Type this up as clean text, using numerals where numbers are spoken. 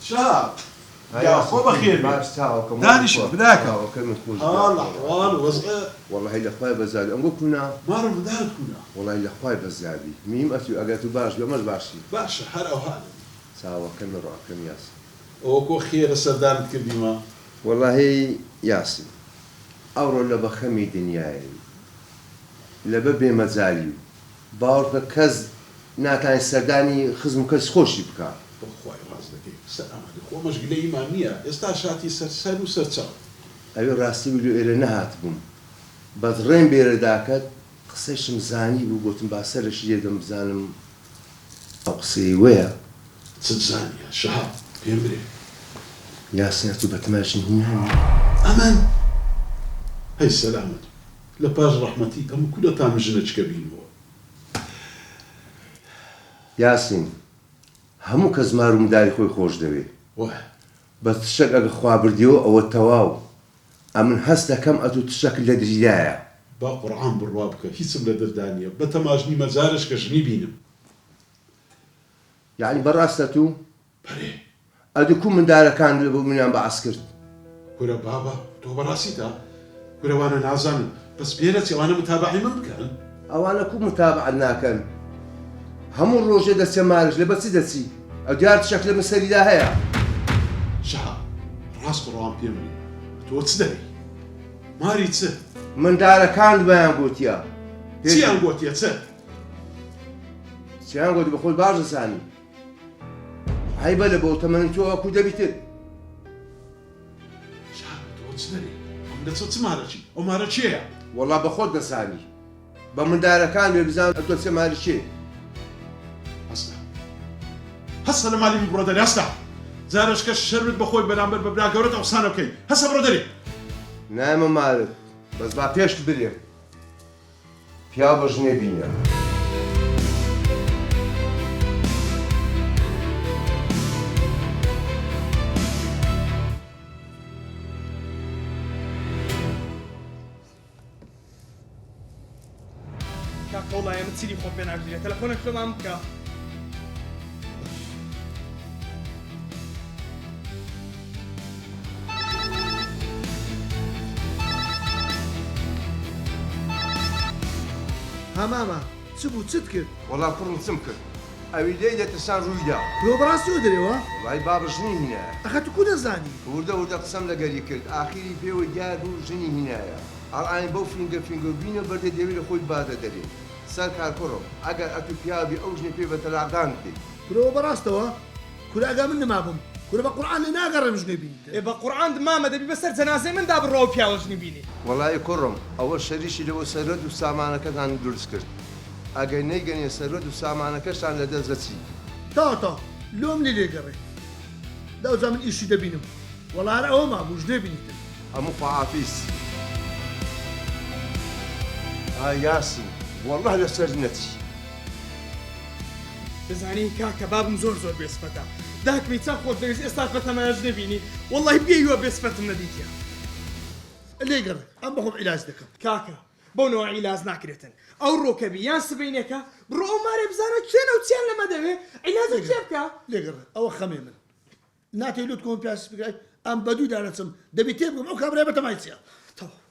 شاب يا خو بخير دانش بداك الله احوال وزقه والله إلا خواي بزادي أنقول كنا ما رمضان كنا والله إلا خواي بزادي ميم أتي أجاتو باش بمر باشي باشا حرق وهذا ساوا كم رأى كم ياسين اوكو خير السردان كديما والله ياسين أورو لبخمي دنياي لببي مزالي باور كز ناتان سرداني خزم كز خوشي بكا بخواي رازدك سلام عليكم ومش قلي إيمانية استاشاتي سرسل وسرسل أيوة راسي بيقولوا إلى نهات بوم بضرين بيرداكت قصيش مزاني وقلت باسرش يدم بزانم قصي ويا تنزانيا شهاب بيمري يا سنتو بتماشي هنا أمان هاي السلامة لباج رحمتي أم كل تام جنج كبين هو ياسين همو كزمارو مداري خوي خوش دوي واه بس تشك أجا خوابرديو أو التواو أمن هستا كم أتو تشك لدجيايا با قرآن بروابك هيسم لدردانيا بتماجني مزارش كجني بينم يعني براستو بري أدوكم من دارا كان لبو منام بعسكرت كورا بابا تو براسيتا كورا وانا نازن بس بيرتي وانا متابعي ممكن أو أنا كو متابع ناكن همو الروجة دسي مارج لبسي دسي أو ديار شكل مسالي دا هيا شهاب راس قرآن بيمري تو تصدري ماري تسه من دارا كان بيان قوتيا تيان قوتي تسه سيان قوتي بخول بارج ثاني هاي بلا بو تمنتو أكو دبيتر شهاب تو تصدري عم دتسو مارشي او مارشي والله بخود نساني بمن دارا كان بيبزان أدوسي مارشي هسه انا مالي من برودري هسه زارش كش شربت بخوي بنامبر ببنا قورت اوسان اوكي هسه برودري نعم مالك بس با بيش بريم بيا بجني بينا كاك والله يا متسيري خوب بين عقلي تلفونك لو ما مكا ها ماما تبو تذكر والله كل سمكر أبي ليلة تسان رويدا لو براسي ودري وا والله باب جني هنا اخذت كل زاني ورده قسم لقري كرد آخري في وديار جني هنايا الآن بو فينجر بينا برد ديوي خوي بعد دري سر كار كرو أجر أتو بيابي أوجني في بتلعدانتي لو براسته كل اقا من ما بم كل بقران لنا قرر مجنبي إبا قرآن ما دبي بسر جنازة من داب الروبيا وجنبيني والله يكرم أول شريشي لو سرد وسامانك عن درس كرد أجر نيجي سرد وسامانك عن لدزتي تا لوم لي قرر لو زمن ايش دبينم والله انا ما مجنبي أمو فعافيس ياسين والله لسرنتي بزاني كاكا باب زور بيسفتا داك بيتساق خود دريس استاقة ما يجنبيني والله بيجوا بيسفت النديتيا اللي قرر ام بخوف علاج دكم كاكا بونو علاج ناكرتن او روكبي يان سبينيكا برو ماري بزانو تشينا وتشين لما دبي علاج جيبكا اللي قرر او خميمن ناتي لو تكون بياس بقاي ام بدو دارتم دبي تبقى معك ابريبه ما يصير تو